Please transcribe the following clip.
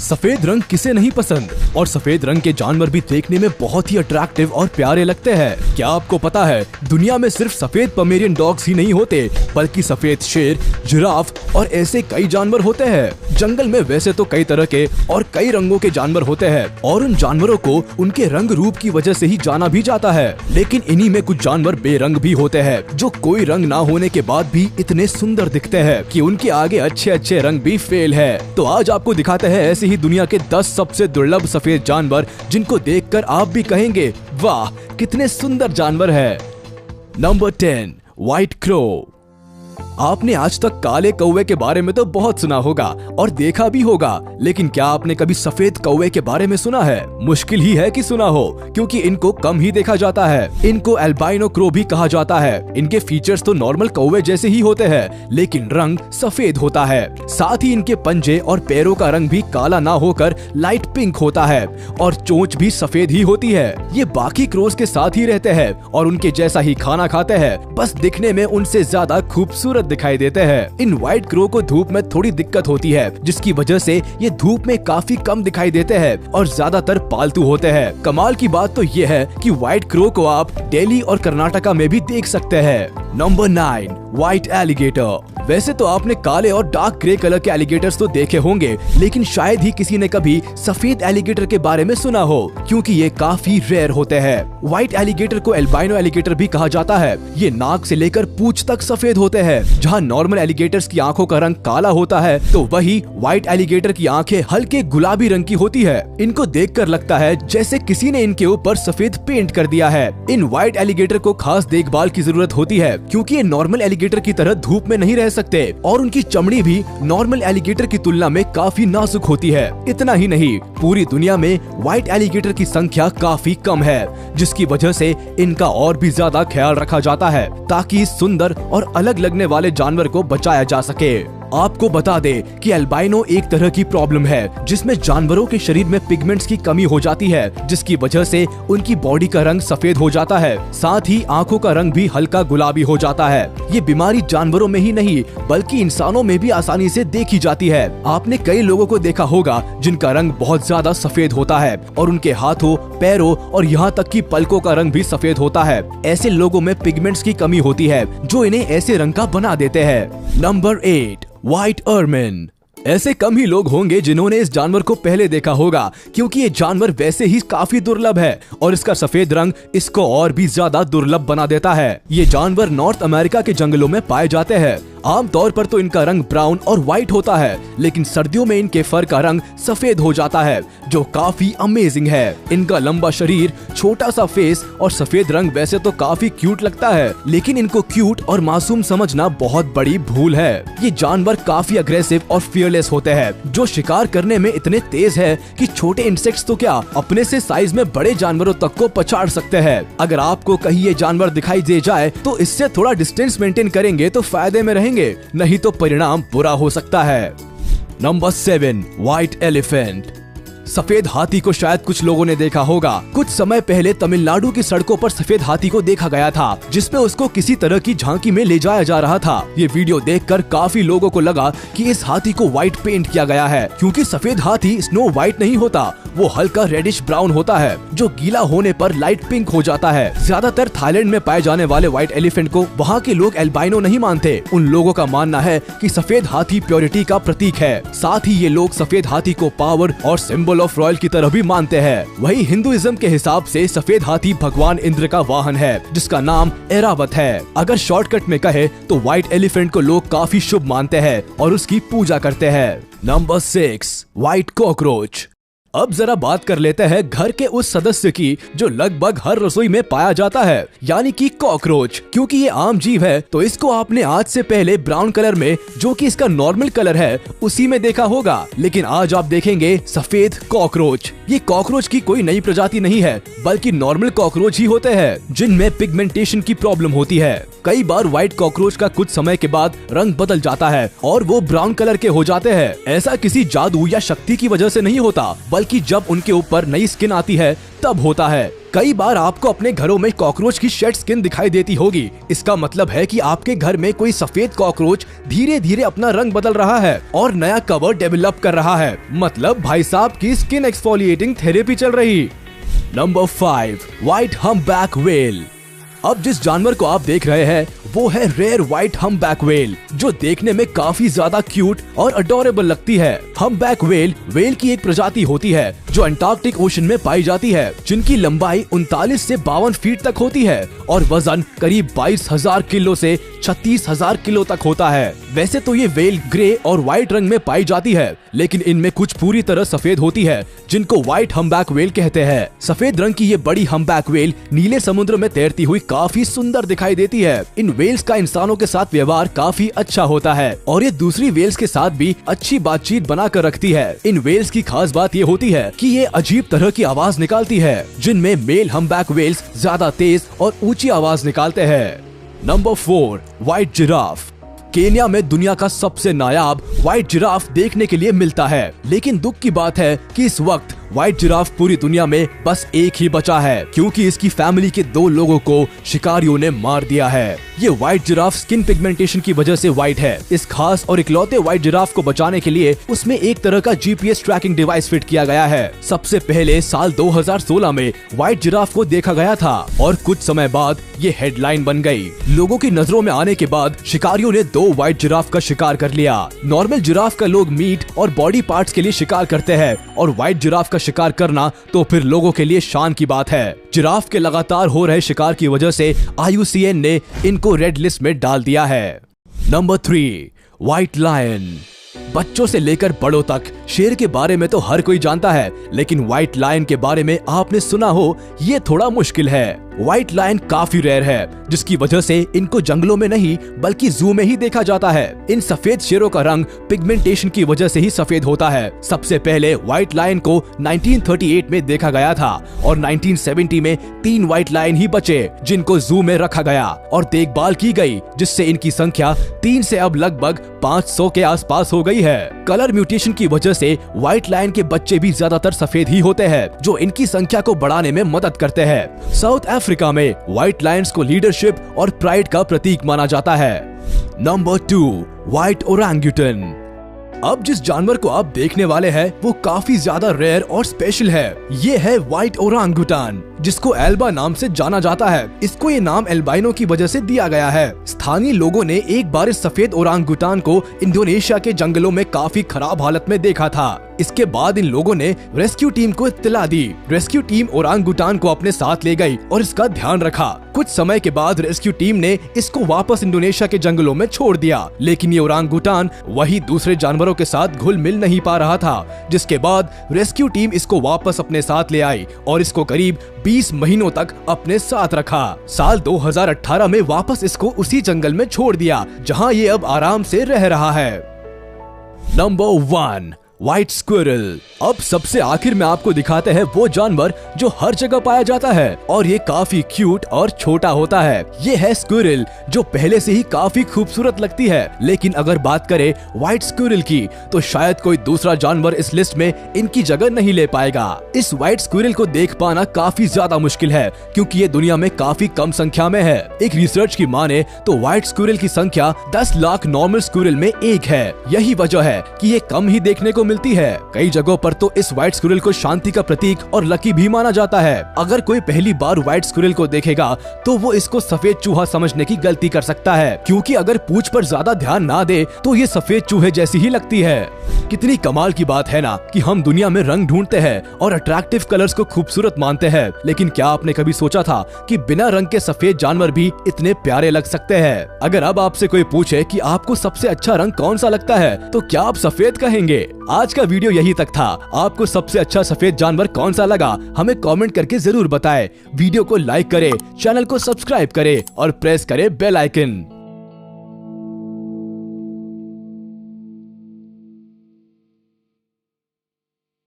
सफेद रंग किसे नहीं पसंद, और सफेद रंग के जानवर भी देखने में बहुत ही अट्रैक्टिव और प्यारे लगते हैं। क्या आपको पता है दुनिया में सिर्फ सफेद पोमेरियन डॉग्स ही नहीं होते, बल्कि सफेद शेर, जिराफ और ऐसे कई जानवर होते हैं। जंगल में वैसे तो कई तरह के और कई रंगों के जानवर होते हैं और उन जानवरों को उनके रंग रूप की वजह से ही जाना भी जाता है। लेकिन इन्हीं में कुछ जानवर बेरंग भी होते हैं, जो कोई रंग ना होने के बाद भी इतने सुंदर दिखते हैं कि उनके आगे अच्छे अच्छे रंग भी फेल है। तो आज आपको दिखाते हैं ऐसे ही दुनिया के 10 सबसे दुर्लभ सफेद जानवर, जिनको देखकर आप भी कहेंगे वाह कितने सुंदर जानवर है। Number 10, white crow. आपने आज तक काले कौवे के बारे में तो बहुत सुना होगा और देखा भी होगा, लेकिन क्या आपने कभी सफेद कौवे के बारे में सुना है? मुश्किल ही है कि सुना हो, क्योंकि इनको कम ही देखा जाता है। इनको एल्बाइनो क्रो भी कहा जाता है। इनके फीचर्स तो नॉर्मल कौवे जैसे ही होते हैं, लेकिन रंग सफेद होता है। साथ ही इनके पंजे और पैरों का रंग भी काला ना होकर लाइट पिंक होता है और चोंच भी सफेद ही होती है। ये बाकी क्रोस के साथ ही रहते हैं और उनके जैसा ही खाना खाते हैं, बस दिखने में उनसे ज्यादा खूबसूरत दिखाई देते हैं। इन व्हाइट क्रो को धूप में थोड़ी दिक्कत होती है, जिसकी वजह से ये धूप में काफी कम दिखाई देते हैं और ज्यादातर पालतू होते हैं। कमाल की बात तो ये है कि व्हाइट क्रो को आप दिल्ली और कर्नाटका में भी देख सकते हैं। Number 9, white alligator. वैसे तो आपने काले और डार्क ग्रे कलर के एलिगेटर्स तो देखे होंगे, लेकिन शायद ही किसी ने कभी सफेद एलिगेटर के बारे में सुना हो, क्योंकि ये काफी रेयर होते हैं। व्हाइट एलिगेटर को एल्बाइनो एलिगेटर भी कहा जाता है। ये नाक से लेकर पूंछ तक सफेद होते हैं। जहाँ नॉर्मल एलिगेटर्स की आंखों का रंग काला होता है, तो वही व्हाइट एलिगेटर की आंखें हल्के गुलाबी रंग की होती है। इनको देखकर लगता है जैसे किसी ने इनके ऊपर सफेद पेंट कर दिया है। इन व्हाइट एलिगेटर को खास देखभाल की जरूरत होती है, क्योंकि ये नॉर्मल एलिगेटर की तरह धूप में नहीं रह सकते और उनकी चमड़ी भी नॉर्मल एलिगेटर की तुलना में काफी नाजुक होती है। इतना ही नहीं, पूरी दुनिया में व्हाइट एलिगेटर की संख्या काफी कम है, जिसकी वजह से इनका और भी ज्यादा ख्याल रखा जाता है, ताकि इस सुंदर और अलग लगने वाले जानवर को बचाया जा सके। आपको बता दे कि एल्बाइनो एक तरह की प्रॉब्लम है, जिसमें जानवरों के शरीर में पिगमेंट्स की कमी हो जाती है, जिसकी वजह से उनकी बॉडी का रंग सफेद हो जाता है। साथ ही आंखों का रंग भी हल्का गुलाबी हो जाता है। ये बीमारी जानवरों में ही नहीं, बल्कि इंसानों में भी आसानी से देखी जाती है। आपने कई लोगों को देखा होगा जिनका रंग बहुत ज्यादा सफेद होता है और उनके हाथों, पैरों और यहाँ तक कि पलकों का रंग भी सफेद होता है। ऐसे लोगों में पिगमेंट्स की कमी होती है, जो इन्हें ऐसे रंग का बना देते हैं। Number 8, white ermine. ऐसे कम ही लोग होंगे जिन्होंने इस जानवर को पहले देखा होगा, क्योंकि ये जानवर वैसे ही काफी दुर्लभ है और इसका सफेद रंग इसको और भी ज्यादा दुर्लभ बना देता है। ये जानवर नॉर्थ अमेरिका के जंगलों में पाए जाते हैं। आमतौर पर तो इनका रंग ब्राउन और व्हाइट होता है, लेकिन सर्दियों में इनके फर का रंग सफेद हो जाता है, जो काफी अमेजिंग है। इनका लंबा शरीर, छोटा सा फेस और सफेद रंग वैसे तो काफी क्यूट लगता है, लेकिन इनको क्यूट और मासूम समझना बहुत बड़ी भूल है। ये जानवर काफी अग्रेसिव और फियरलेस होते हैं, जो शिकार करने में इतने तेज है कि छोटे इंसेक्ट्स तो क्या, अपने से साइज में बड़े जानवरों तक को पछाड़ सकते हैं। अगर आपको कहीं ये जानवर दिखाई दे जाए तो इससे थोड़ा डिस्टेंस मेंटेन करेंगे तो फायदे में रहेंगे, नहीं तो परिणाम बुरा हो सकता है। Number 7, white elephant. सफेद हाथी को शायद कुछ लोगों ने देखा होगा। कुछ समय पहले तमिलनाडु की सड़कों पर सफेद हाथी को देखा गया था, जिसमें उसको किसी तरह की झांकी में ले जाया जा रहा था। ये वीडियो देखकर काफी लोगों को लगा कि इस हाथी को व्हाइट पेंट किया गया है, क्योंकि सफेद हाथी स्नो व्हाइट नहीं होता, वो हल्का रेडिश ब्राउन होता है, जो गीला होने पर लाइट पिंक हो जाता है। ज्यादातर थाईलैंड में पाए जाने वाले व्हाइट एलिफेंट को वहाँ के लोग एल्बाइनो नहीं मानते। उन लोगों का मानना है कि सफेद हाथी प्योरिटी का प्रतीक है। साथ ही ये लोग सफेद हाथी को पावर और सिंबल ऑफ रॉयल की तरह भी मानते हैं। वही हिंदुइज्म के हिसाब से सफेद हाथी भगवान इंद्र का वाहन है, जिसका नाम ऐरावत है। अगर शॉर्टकट में कहे तो व्हाइट एलिफेंट को लोग काफी शुभ मानते हैं और उसकी पूजा करते हैं। Number 6, white cockroach. अब जरा बात कर लेते हैं घर के उस सदस्य की जो लगभग हर रसोई में पाया जाता है, यानी कि कॉकरोच। क्योंकि ये आम जीव है, तो इसको आपने आज से पहले ब्राउन कलर में, जो कि इसका नॉर्मल कलर है, उसी में देखा होगा। लेकिन आज आप देखेंगे सफेद कॉकरोच। ये कॉकरोच की कोई नई प्रजाति नहीं है, बल्कि नॉर्मल कॉकरोच ही होते हैं, जिनमें पिगमेंटेशन की प्रॉब्लम होती है। कई बार व्हाइट कॉकरोच का कुछ समय के बाद रंग बदल जाता है और वो ब्राउन कलर के हो जाते हैं। ऐसा किसी जादू या शक्ति की वजह से नहीं होता, बल्कि जब उनके ऊपर नई स्किन आती है तब होता है। कई बार आपको अपने घरों में कॉकरोच की शेड स्किन दिखाई देती होगी। इसका मतलब है कि आपके घर में कोई सफेद कॉकरोच धीरे धीरे अपना रंग बदल रहा है और नया कवर डेवलप कर रहा है। मतलब भाई साहब की स्किन एक्सफोलिएटिंग थेरेपी चल रही। Number 5, white humpback whale. अब जिस जानवर को आप देख रहे हैं वो है रेयर व्हाइट हम्पबैक व्हेल, जो देखने में काफी ज्यादा क्यूट और अडोरेबल लगती है। हम्पबैक व्हेल की एक प्रजाति होती है जो अंटार्कटिक ओशन में पाई जाती है, जिनकी लंबाई 39 से 52 फीट तक होती है और वजन करीब 22,000 किलो से 36,000 किलो तक होता है। वैसे तो ये व्हेल ग्रे और व्हाइट रंग में पाई जाती है, लेकिन इनमें कुछ पूरी तरह सफेद होती है, जिनको व्हाइट हम्पबैक व्हेल कहते हैं। सफेद रंग की ये बड़ी हम्पबैक व्हेल नीले समुद्र में तैरती हुई काफी सुंदर दिखाई देती है। इन व्हेल्स का इंसानों के साथ व्यवहार काफी अच्छा होता है और ये दूसरी व्हेल्स के साथ भी अच्छी बातचीत बनाकर रखती है। इन व्हेल्स की खास बात ये होती है कि ये अजीब तरह की आवाज निकालती है, जिनमें मेल हम्पबैक व्हेल्स ज्यादा तेज और ऊंची आवाज निकालते हैं। Number 4, white giraffe. केन्या में दुनिया का सबसे नायाब व्हाइट जिराफ देखने के लिए मिलता है, लेकिन दुख की बात है कि इस वक्त व्हाइट जिराफ पूरी दुनिया में बस एक ही बचा है, क्योंकि इसकी फैमिली के 2 लोगों को शिकारियों ने मार दिया है। ये व्हाइट जिराफ स्किन पिगमेंटेशन की वजह से व्हाइट है। इस खास और इकलौते व्हाइट जिराफ को बचाने के लिए उसमें एक तरह का GPS ट्रैकिंग डिवाइस फिट किया गया है। सबसे पहले साल 2016 में व्हाइट जिराफ को देखा गया था और कुछ समय बाद ये हेडलाइन बन गई। लोगों की नजरों में आने के बाद शिकारियों ने 2 व्हाइट जिराफ का शिकार कर लिया। नॉर्मल जिराफ का लोग मीट और बॉडी पार्ट्स के लिए शिकार करते हैं, और व्हाइट जिराफ का शिकार करना तो फिर लोगों के लिए शान की बात है। जिराफ के लगातार हो रहे शिकार की वजह से IUCN ने इनको रेड लिस्ट में डाल दिया है। Number 3, white lion. बच्चों से लेकर बड़ों तक शेर के बारे में तो हर कोई जानता है, लेकिन व्हाइट लायन के बारे में आपने सुना हो ये थोड़ा मुश्किल है। व्हाइट लायन काफी रेयर है, जिसकी वजह से इनको जंगलों में नहीं बल्कि जू में ही देखा जाता है। इन सफेद शेरों का रंग पिगमेंटेशन की वजह से ही सफेद होता है। सबसे पहले व्हाइट लायन को 1938 में देखा गया था और 1970 में 3 व्हाइट लायन ही बचे, जिनको जू में रखा गया और देखभाल की गई, जिससे इनकी संख्या 3 से अब लगभग 500 के आसपास हो गई है। कलर म्यूटेशन की वजह से व्हाइट लायन के बच्चे भी ज्यादातर सफेद ही होते हैं, जो इनकी संख्या को बढ़ाने में मदद करते हैं। साउथ अफ्रीका में व्हाइट लायंस को लीडरशिप और प्राइड का प्रतीक माना जाता है। Number 2, white orangutan. अब जिस जानवर को आप देखने वाले हैं वो काफी ज्यादा रेयर और स्पेशल है। ये है व्हाइट ओरंगुटान, जिसको एल्बा नाम से जाना जाता है। इसको ये नाम एल्बाइनो की वजह से दिया गया है। स्थानीय लोगों ने एक बार इस सफेद ओरंगुटान को इंडोनेशिया के जंगलों में काफी खराब हालत में देखा था। इसके बाद इन लोगों ने रेस्क्यू टीम को इत्तला दी। रेस्क्यू टीम ओरंगुटान को अपने साथ ले गई और इसका ध्यान रखा। कुछ समय के बाद रेस्क्यू टीम ने इसको वापस इंडोनेशिया के जंगलों में छोड़ दिया, लेकिन ये ओरंगुटान वही दूसरे जानवरों के साथ घुल मिल नहीं पा रहा था, जिसके बाद रेस्क्यू टीम इसको वापस अपने साथ ले आई और इसको करीब 20 महीनों तक अपने साथ रखा। साल 2018 में वापस इसको उसी जंगल में छोड़ दिया, जहां ये अब आराम से रह रहा है। Number 1, white squirrel. अब सबसे आखिर में आपको दिखाते हैं वो जानवर जो हर जगह पाया जाता है और ये काफी क्यूट और छोटा होता है। ये है स्क्विरल, जो पहले से ही काफी खूबसूरत लगती है, लेकिन अगर बात करें व्हाइट स्क्विरल की तो शायद कोई दूसरा जानवर इस लिस्ट में इनकी जगह नहीं ले पाएगा। इस व्हाइट स्क्विरल को देख पाना काफी ज्यादा मुश्किल है, क्योंकि ये दुनिया में काफी कम संख्या में है। एक रिसर्च की माने तो व्हाइट स्क्विरल की संख्या 10 लाख नॉर्मल स्क्विरल में एक है। यही वजह है कि ये कम ही देखने को मिलती है। कई जगहों पर तो इस व्हाइट स्क्विरल को शांति का प्रतीक और लकी भी माना जाता है। अगर कोई पहली बार व्हाइट स्क्विरल को देखेगा तो वो इसको सफेद चूहा समझने की गलती कर सकता है, क्योंकि अगर पूंछ पर ज्यादा ध्यान ना दे तो ये सफेद चूहे जैसी ही लगती है। कितनी कमाल की बात है ना कि हम दुनिया में रंग ढूंढते हैं और अट्रैक्टिव कलर्स को खूबसूरत मानते हैं, लेकिन क्या आपने कभी सोचा था कि बिना रंग के सफेद जानवर भी इतने प्यारे लग सकते हैं? अगर अब आपसे कोई पूछे कि आपको सबसे अच्छा रंग कौन सा लगता है तो क्या आप सफेद कहेंगे? आज का वीडियो यही तक था। आपको सबसे अच्छा सफेद जानवर कौन सा लगा हमें कमेंट करके जरूर बताएं। वीडियो को लाइक करें, चैनल को सब्सक्राइब करें और प्रेस करें बेल आइकन।